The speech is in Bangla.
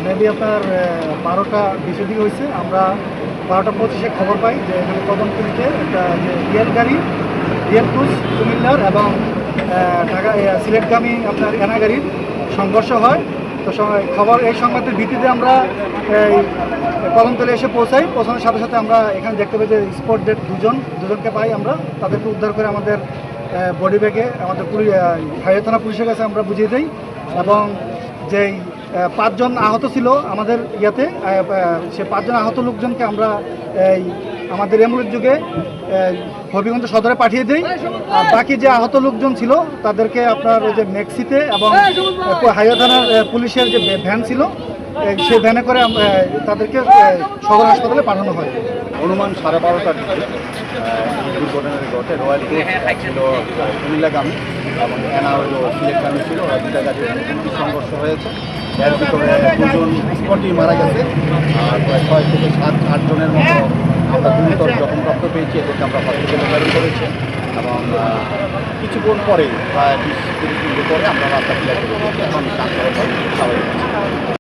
মেবি আপনার 12টা 20-এর দিকে হয়েছে। আমরা 12টা 25-এ খবর পাই যে এখানে কদমতলীতে একটা যে রিয়েল গাড়ি, রিয়েল ক্রুজ কুমিল্লার এবং ঢাকা সিলেটগামী আপনার এনা গাড়ির সংঘর্ষ হয়। তো এই সংবাদের ভিত্তিতে আমরা এই কদমতলী এসে পৌঁছানোর সাথে সাথে আমরা এখানে দেখতে পাই যে স্পট ডেড দুজনকে পাই। আমরা তাদেরকে উদ্ধার করে আমাদের বডি ব্যাগে আমাদের হাইওয়ে থানা পুলিশের কাছে আমরা বুঝিয়ে দিই এবং যেই 5 জন আহত ছিল আমাদের ইয়াতে, সে 5 জন আহত লোকজনকে আমরা এই আমাদের অ্যাম্বুলেন্স যুগে হবিগঞ্জ সদরে পাঠিয়ে দিই। আর বাকি যে আহত লোকজন ছিল তাদেরকে আপনার ওই যে ম্যাক্সিতে এবং হাইওয়ে থানার পুলিশের যে ভ্যান ছিল সেই ভ্যানে করে তাদেরকে সদর হাসপাতালে পাঠানো হয়। অনুমান 12:30টার দিকে এই দুর্ঘটনাটি ঘটে। রয়্যাল ক্রুজ ছিল কুমিল্লাগামী এবং এনা হলো সিলেটগামী ছিল। ওরা দুটা গাড়ির মুখোমুখি সংঘর্ষ হয়েছে। এর ভিতরে 2 জন স্পটেই মারা গেছে। আর প্রায় 6 থেকে 7-8 জনের মতো আমরা গুরুতর জখমপ্রাপ্ত পেয়েছি। এদেরকে আমরা হসপিটালে প্রেরণ করেছি এবং কিছুক্ষণ পরে প্রায় 20-30 মিনিট পরে আমরা রাস্তা ক্লিয়ার করে দিয়েছি। এখন স্বাভাবিক।